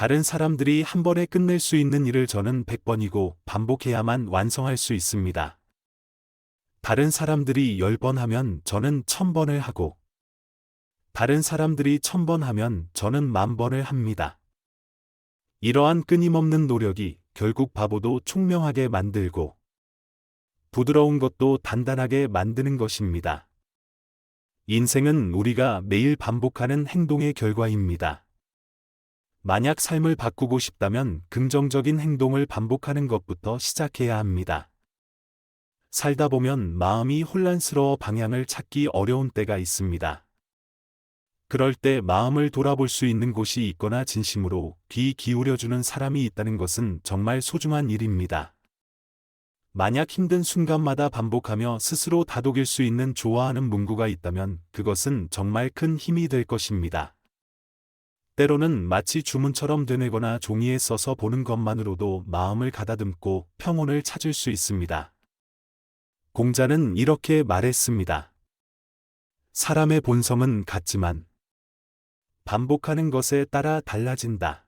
다른 사람들이 한 번에 끝낼 수 있는 일을 저는 100번이고 반복해야만 완성할 수 있습니다. 다른 사람들이 10번 하면 저는 1000번을 하고, 다른 사람들이 1000번 하면 저는 10,000번을 합니다. 이러한 끊임없는 노력이 결국 바보도 총명하게 만들고, 부드러운 것도 단단하게 만드는 것입니다. 인생은 우리가 매일 반복하는 행동의 결과입니다. 만약 삶을 바꾸고 싶다면 긍정적인 행동을 반복하는 것부터 시작해야 합니다. 살다 보면 마음이 혼란스러워 방향을 찾기 어려운 때가 있습니다. 그럴 때 마음을 돌아볼 수 있는 곳이 있거나 진심으로 귀 기울여주는 사람이 있다는 것은 정말 소중한 일입니다. 만약 힘든 순간마다 반복하며 스스로 다독일 수 있는 좋아하는 문구가 있다면 그것은 정말 큰 힘이 될 것입니다. 때로는 마치 주문처럼 되뇌거나 종이에 써서 보는 것만으로도 마음을 가다듬고 평온을 찾을 수 있습니다. 공자는 이렇게 말했습니다. 사람의 본성은 같지만 반복하는 것에 따라 달라진다.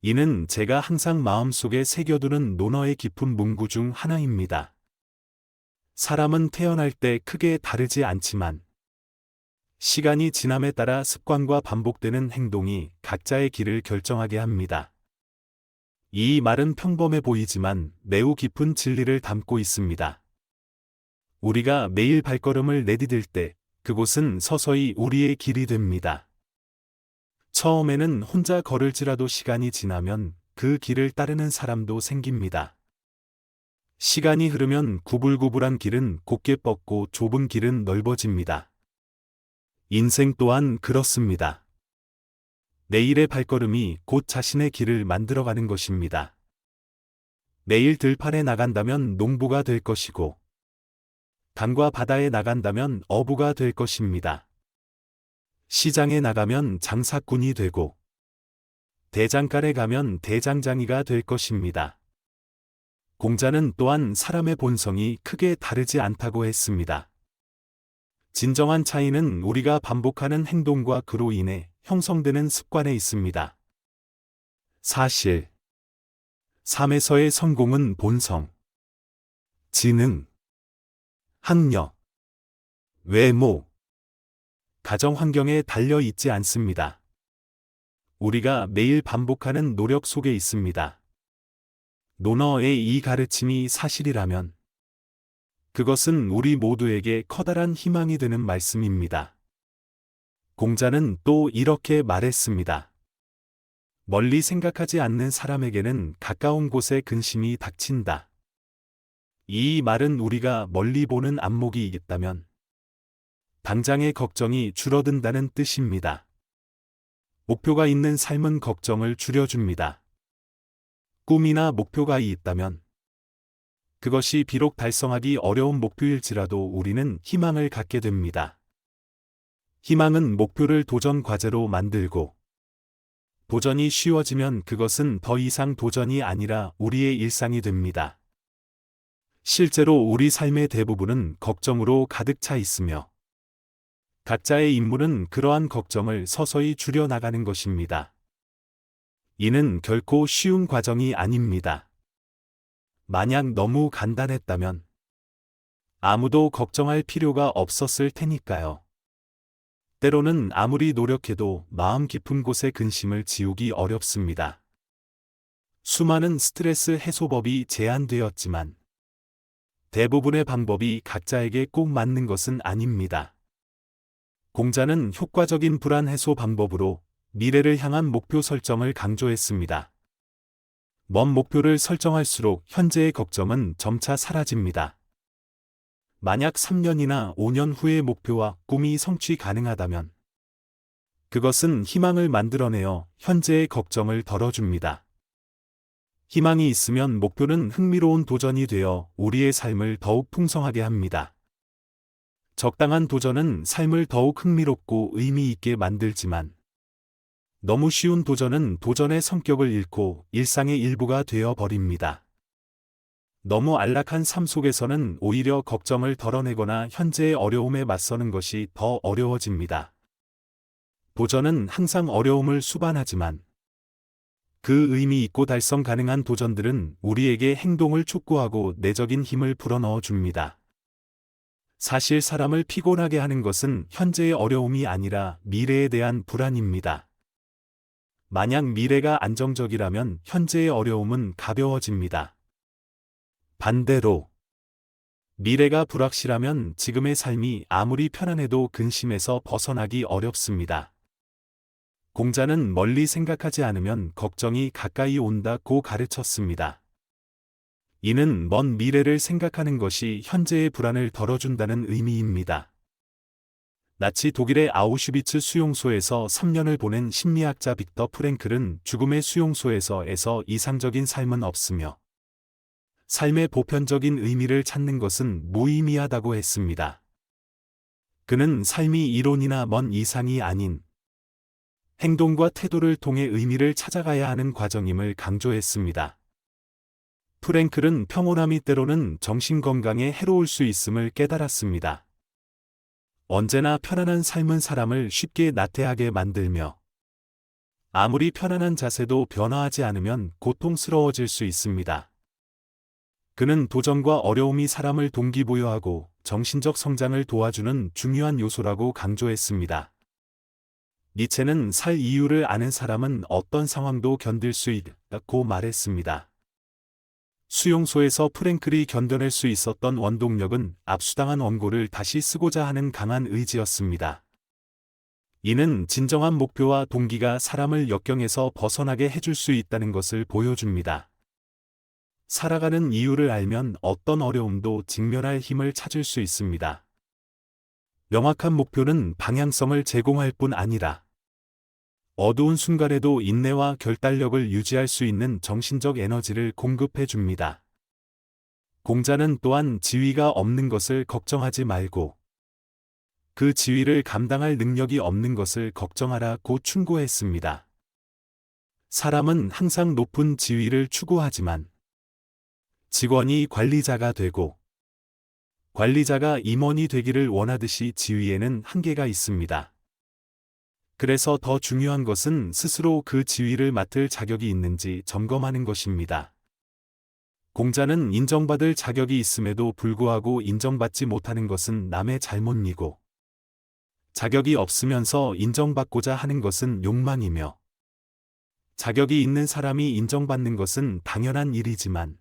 이는 제가 항상 마음속에 새겨두는 논어의 깊은 문구 중 하나입니다. 사람은 태어날 때 크게 다르지 않지만 시간이 지남에 따라 습관과 반복되는 행동이 각자의 길을 결정하게 합니다. 이 말은 평범해 보이지만 매우 깊은 진리를 담고 있습니다. 우리가 매일 발걸음을 내디딜 때 그곳은 서서히 우리의 길이 됩니다. 처음에는 혼자 걸을지라도 시간이 지나면 그 길을 따르는 사람도 생깁니다. 시간이 흐르면 구불구불한 길은 곧게 뻗고 좁은 길은 넓어집니다. 인생 또한 그렇습니다. 내일의 발걸음이 곧 자신의 길을 만들어가는 것입니다. 매일 들판에 나간다면 농부가 될 것이고, 강과 바다에 나간다면 어부가 될 것입니다. 시장에 나가면 장사꾼이 되고, 대장간에 가면 대장장이가 될 것입니다. 공자는 또한 사람의 본성이 크게 다르지 않다고 했습니다. 진정한 차이는 우리가 반복하는 행동과 그로 인해 형성되는 습관에 있습니다. 사실, 삶에서의 성공은 본성, 지능, 학력, 외모, 가정 환경에 달려 있지 않습니다. 우리가 매일 반복하는 노력 속에 있습니다. 논어의 이 가르침이 사실이라면 그것은 우리 모두에게 커다란 희망이 되는 말씀입니다. 공자는 또 이렇게 말했습니다. 멀리 생각하지 않는 사람에게는 가까운 곳에 근심이 닥친다. 이 말은 우리가 멀리 보는 안목이 있다면 당장의 걱정이 줄어든다는 뜻입니다. 목표가 있는 삶은 걱정을 줄여줍니다. 꿈이나 목표가 있다면 그것이 비록 달성하기 어려운 목표일지라도 우리는 희망을 갖게 됩니다. 희망은 목표를 도전 과제로 만들고, 도전이 쉬워지면 그것은 더 이상 도전이 아니라 우리의 일상이 됩니다. 실제로 우리 삶의 대부분은 걱정으로 가득 차 있으며, 각자의 임무는 그러한 걱정을 서서히 줄여나가는 것입니다. 이는 결코 쉬운 과정이 아닙니다. 만약 너무 간단했다면 아무도 걱정할 필요가 없었을 테니까요. 때로는 아무리 노력해도 마음 깊은 곳의 근심을 지우기 어렵습니다. 수많은 스트레스 해소법이 제안되었지만 대부분의 방법이 각자에게 꼭 맞는 것은 아닙니다. 공자는 효과적인 불안 해소 방법으로 미래를 향한 목표 설정을 강조했습니다. 먼 목표를 설정할수록 현재의 걱정은 점차 사라집니다. 만약 3년이나 5년 후의 목표와 꿈이 성취 가능하다면 그것은 희망을 만들어내어 현재의 걱정을 덜어줍니다. 희망이 있으면 목표는 흥미로운 도전이 되어 우리의 삶을 더욱 풍성하게 합니다. 적당한 도전은 삶을 더욱 흥미롭고 의미 있게 만들지만 너무 쉬운 도전은 도전의 성격을 잃고 일상의 일부가 되어 버립니다. 너무 안락한 삶 속에서는 오히려 걱정을 덜어내거나 현재의 어려움에 맞서는 것이 더 어려워집니다. 도전은 항상 어려움을 수반하지만 그 의미 있고 달성 가능한 도전들은 우리에게 행동을 촉구하고 내적인 힘을 불어넣어 줍니다. 사실 사람을 피곤하게 하는 것은 현재의 어려움이 아니라 미래에 대한 불안입니다. 만약 미래가 안정적이라면 현재의 어려움은 가벼워집니다. 반대로 미래가 불확실하면 지금의 삶이 아무리 편안해도 근심에서 벗어나기 어렵습니다. 공자는 멀리 생각하지 않으면 걱정이 가까이 온다고 가르쳤습니다. 이는 먼 미래를 생각하는 것이 현재의 불안을 덜어준다는 의미입니다. 나치 독일의 아우슈비츠 수용소에서 3년을 보낸 심리학자 빅터 프랭클은 죽음의 수용소에서 이상적인 삶은 없으며 삶의 보편적인 의미를 찾는 것은 무의미하다고 했습니다. 그는 삶이 이론이나 먼 이상이 아닌 행동과 태도를 통해 의미를 찾아가야 하는 과정임을 강조했습니다. 프랭클은 평온함이 때로는 정신건강에 해로울 수 있음을 깨달았습니다. 언제나 편안한 삶은 사람을 쉽게 나태하게 만들며 아무리 편안한 자세도 변화하지 않으면 고통스러워질 수 있습니다. 그는 도전과 어려움이 사람을 동기부여하고 정신적 성장을 도와주는 중요한 요소라고 강조했습니다. 니체는 살 이유를 아는 사람은 어떤 상황도 견딜 수 있다고 말했습니다. 수용소에서 프랭클이 견뎌낼 수 있었던 원동력은 압수당한 원고를 다시 쓰고자 하는 강한 의지였습니다. 이는 진정한 목표와 동기가 사람을 역경에서 벗어나게 해줄 수 있다는 것을 보여줍니다. 살아가는 이유를 알면 어떤 어려움도 직면할 힘을 찾을 수 있습니다. 명확한 목표는 방향성을 제공할 뿐 아니라 어두운 순간에도 인내와 결단력을 유지할 수 있는 정신적 에너지를 공급해 줍니다. 공자는 또한 지위가 없는 것을 걱정하지 말고 그 지위를 감당할 능력이 없는 것을 걱정하라고 충고했습니다. 사람은 항상 높은 지위를 추구하지만 직원이 관리자가 되고 관리자가 임원이 되기를 원하듯이 지위에는 한계가 있습니다. 그래서 더 중요한 것은 스스로 그 지위를 맡을 자격이 있는지 점검하는 것입니다. 공자는 인정받을 자격이 있음에도 불구하고 인정받지 못하는 것은 남의 잘못이고 자격이 없으면서 인정받고자 하는 것은 욕망이며 자격이 있는 사람이 인정받는 것은 당연한 일이지만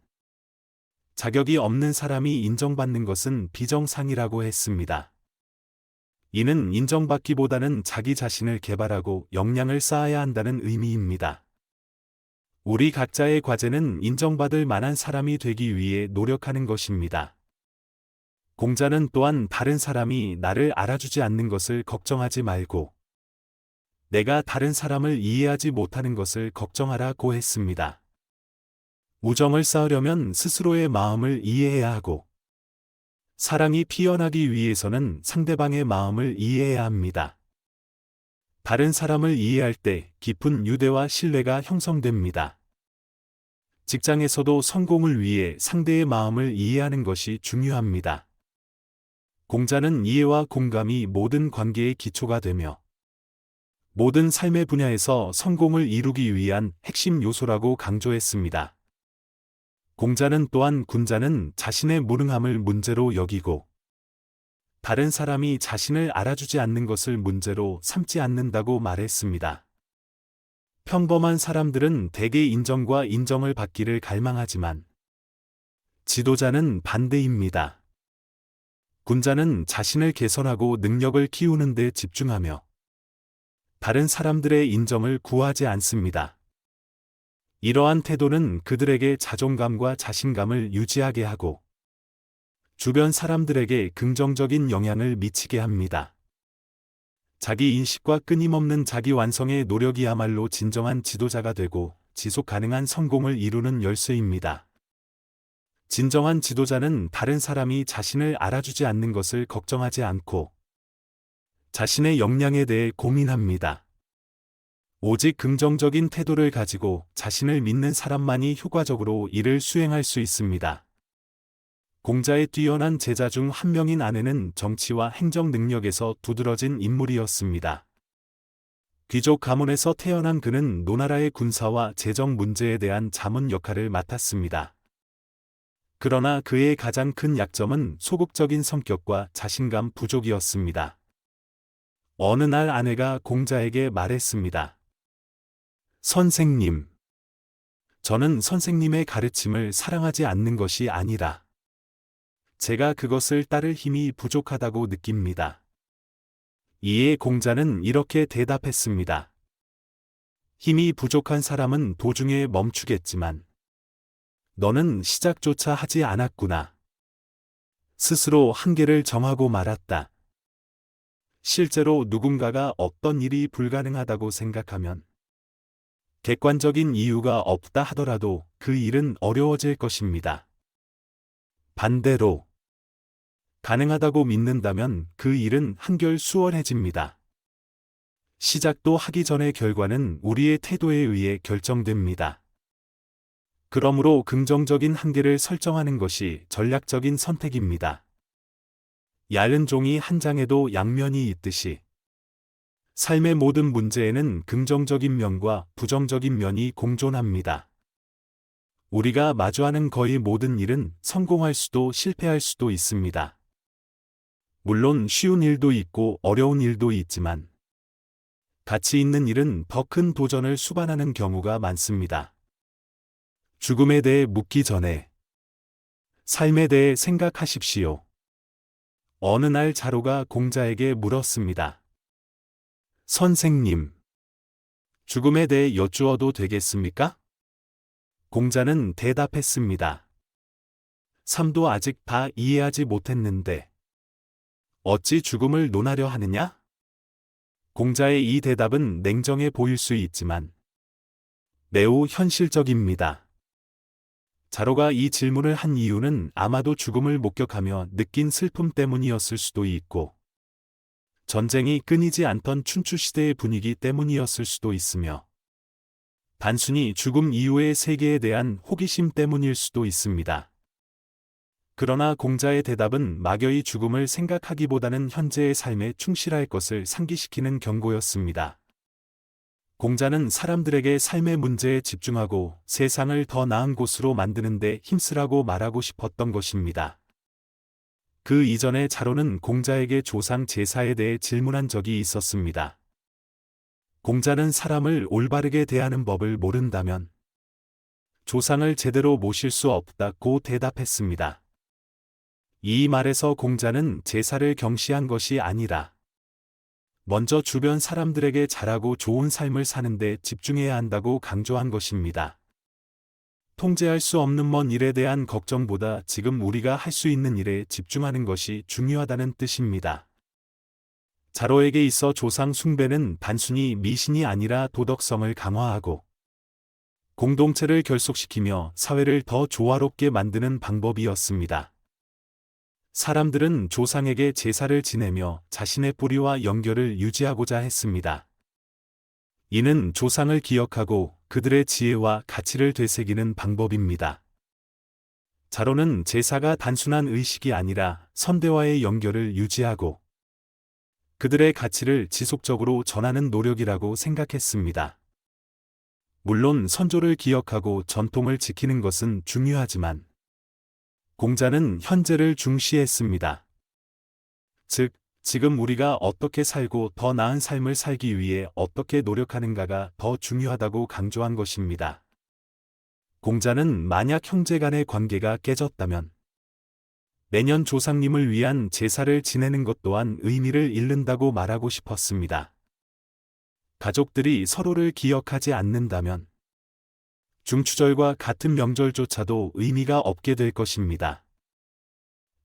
자격이 없는 사람이 인정받는 것은 비정상이라고 했습니다. 이는 인정받기보다는 자기 자신을 개발하고 역량을 쌓아야 한다는 의미입니다. 우리 각자의 과제는 인정받을 만한 사람이 되기 위해 노력하는 것입니다. 공자는 또한 다른 사람이 나를 알아주지 않는 것을 걱정하지 말고 내가 다른 사람을 이해하지 못하는 것을 걱정하라고 했습니다. 우정을 쌓으려면 스스로의 마음을 이해해야 하고 사랑이 피어나기 위해서는 상대방의 마음을 이해해야 합니다. 다른 사람을 이해할 때 깊은 유대와 신뢰가 형성됩니다. 직장에서도 성공을 위해 상대의 마음을 이해하는 것이 중요합니다. 공자는 이해와 공감이 모든 관계의 기초가 되며 모든 삶의 분야에서 성공을 이루기 위한 핵심 요소라고 강조했습니다. 공자는 또한 군자는 자신의 무능함을 문제로 여기고 다른 사람이 자신을 알아주지 않는 것을 문제로 삼지 않는다고 말했습니다. 평범한 사람들은 대개 인정과 인정을 받기를 갈망하지만 지도자는 반대입니다. 군자는 자신을 개선하고 능력을 키우는 데 집중하며 다른 사람들의 인정을 구하지 않습니다. 이러한 태도는 그들에게 자존감과 자신감을 유지하게 하고 주변 사람들에게 긍정적인 영향을 미치게 합니다. 자기 인식과 끊임없는 자기 완성의 노력이야말로 진정한 지도자가 되고 지속 가능한 성공을 이루는 열쇠입니다. 진정한 지도자는 다른 사람이 자신을 알아주지 않는 것을 걱정하지 않고 자신의 역량에 대해 고민합니다. 오직 긍정적인 태도를 가지고 자신을 믿는 사람만이 효과적으로 일을 수행할 수 있습니다. 공자의 뛰어난 제자 중 한 명인 아내는 정치와 행정 능력에서 두드러진 인물이었습니다. 귀족 가문에서 태어난 그는 노나라의 군사와 재정 문제에 대한 자문 역할을 맡았습니다. 그러나 그의 가장 큰 약점은 소극적인 성격과 자신감 부족이었습니다. 어느 날 아내가 공자에게 말했습니다. 선생님, 저는 선생님의 가르침을 사랑하지 않는 것이 아니라 제가 그것을 따를 힘이 부족하다고 느낍니다. 이에 공자는 이렇게 대답했습니다. 힘이 부족한 사람은 도중에 멈추겠지만 너는 시작조차 하지 않았구나. 스스로 한계를 정하고 말았다. 실제로 누군가가 어떤 일이 불가능하다고 생각하면 객관적인 이유가 없다 하더라도 그 일은 어려워질 것입니다. 반대로 가능하다고 믿는다면 그 일은 한결 수월해집니다. 시작도 하기 전의 결과는 우리의 태도에 의해 결정됩니다. 그러므로 긍정적인 한계를 설정하는 것이 전략적인 선택입니다. 얇은 종이 한 장에도 양면이 있듯이 삶의 모든 문제에는 긍정적인 면과 부정적인 면이 공존합니다. 우리가 마주하는 거의 모든 일은 성공할 수도 실패할 수도 있습니다. 물론 쉬운 일도 있고 어려운 일도 있지만 가치 있는 일은 더 큰 도전을 수반하는 경우가 많습니다. 죽음에 대해 묻기 전에 삶에 대해 생각하십시오. 어느 날 자로가 공자에게 물었습니다. 선생님, 죽음에 대해 여쭈어도 되겠습니까? 공자는 대답했습니다. 삶도 아직 다 이해하지 못했는데 어찌 죽음을 논하려 하느냐? 공자의 이 대답은 냉정해 보일 수 있지만 매우 현실적입니다. 자로가 이 질문을 한 이유는 아마도 죽음을 목격하며 느낀 슬픔 때문이었을 수도 있고 전쟁이 끊이지 않던 춘추시대의 분위기 때문이었을 수도 있으며 단순히 죽음 이후의 세계에 대한 호기심 때문일 수도 있습니다. 그러나 공자의 대답은 막연히 죽음을 생각하기보다는 현재의 삶에 충실할 것을 상기시키는 경고였습니다. 공자는 사람들에게 삶의 문제에 집중하고 세상을 더 나은 곳으로 만드는 데 힘쓰라고 말하고 싶었던 것입니다. 그 이전에 자로는 공자에게 조상 제사에 대해 질문한 적이 있었습니다. 공자는 사람을 올바르게 대하는 법을 모른다면 조상을 제대로 모실 수 없다고 대답했습니다. 이 말에서 공자는 제사를 경시한 것이 아니라 먼저 주변 사람들에게 잘하고 좋은 삶을 사는 데 집중해야 한다고 강조한 것입니다. 통제할 수 없는 먼 일에 대한 걱정보다 지금 우리가 할 수 있는 일에 집중하는 것이 중요하다는 뜻입니다. 자로에게 있어 조상 숭배는 단순히 미신이 아니라 도덕성을 강화하고 공동체를 결속시키며 사회를 더 조화롭게 만드는 방법이었습니다. 사람들은 조상에게 제사를 지내며 자신의 뿌리와 연결을 유지하고자 했습니다. 이는 조상을 기억하고 그들의 지혜와 가치를 되새기는 방법입니다. 자로는 제사가 단순한 의식이 아니라 선대와의 연결을 유지하고 그들의 가치를 지속적으로 전하는 노력이라고 생각했습니다. 물론 선조를 기억하고 전통을 지키는 것은 중요하지만 공자는 현재를 중시했습니다. 즉, 지금 우리가 어떻게 살고 더 나은 삶을 살기 위해 어떻게 노력하는가가 더 중요하다고 강조한 것입니다. 공자는 만약 형제 간의 관계가 깨졌다면 매년 조상님을 위한 제사를 지내는 것 또한 의미를 잃는다고 말하고 싶었습니다. 가족들이 서로를 기억하지 않는다면 중추절과 같은 명절조차도 의미가 없게 될 것입니다.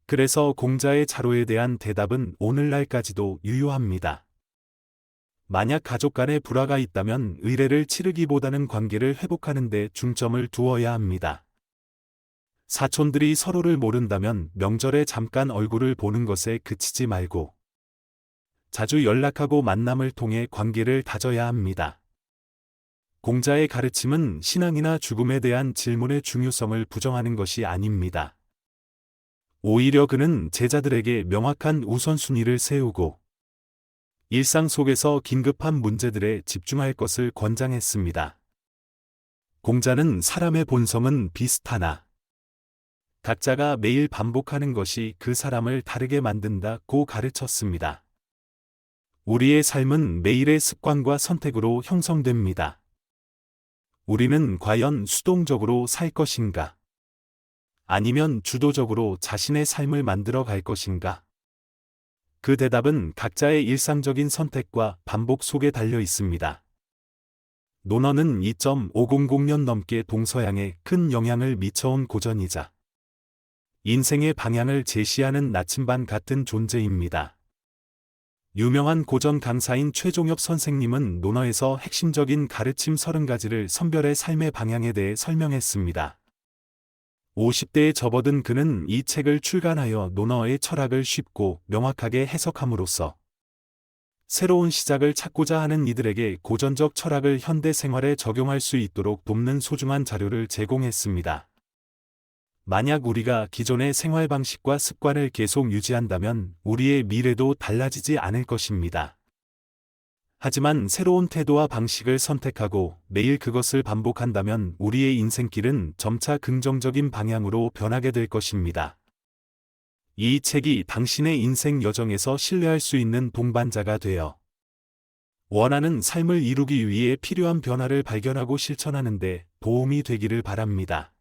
그래서 공자의 자로에 대한 대답은 오늘날까지도 유효합니다. 만약 가족 간에 불화가 있다면 의례를 치르기보다는 관계를 회복하는 데 중점을 두어야 합니다. 사촌들이 서로를 모른다면 명절에 잠깐 얼굴을 보는 것에 그치지 말고 자주 연락하고 만남을 통해 관계를 다져야 합니다. 공자의 가르침은 신앙이나 죽음에 대한 질문의 중요성을 부정하는 것이 아닙니다. 오히려 그는 제자들에게 명확한 우선순위를 세우고 일상 속에서 긴급한 문제들에 집중할 것을 권장했습니다. 공자는 사람의 본성은 비슷하나 각자가 매일 반복하는 것이 그 사람을 다르게 만든다고 가르쳤습니다. 우리의 삶은 매일의 습관과 선택으로 형성됩니다. 우리는 과연 수동적으로 살 것인가? 아니면 주도적으로 자신의 삶을 만들어 갈 것인가? 그 대답은 각자의 일상적인 선택과 반복 속에 달려 있습니다. 논어는 2.500년 넘게 동서양에 큰 영향을 미쳐온 고전이자 인생의 방향을 제시하는 나침반 같은 존재입니다. 유명한 고전 강사인 최종엽 선생님은 논어에서 핵심적인 가르침 30가지를 선별의 삶의 방향에 대해 설명했습니다. 50대에 접어든 그는 이 책을 출간하여 논어의 철학을 쉽고 명확하게 해석함으로써 새로운 시작을 찾고자 하는 이들에게 고전적 철학을 현대 생활에 적용할 수 있도록 돕는 소중한 자료를 제공했습니다. 만약 우리가 기존의 생활 방식과 습관을 계속 유지한다면 우리의 미래도 달라지지 않을 것입니다. 하지만 새로운 태도와 방식을 선택하고 매일 그것을 반복한다면 우리의 인생길은 점차 긍정적인 방향으로 변하게 될 것입니다. 이 책이 당신의 인생 여정에서 신뢰할 수 있는 동반자가 되어 원하는 삶을 이루기 위해 필요한 변화를 발견하고 실천하는 데 도움이 되기를 바랍니다.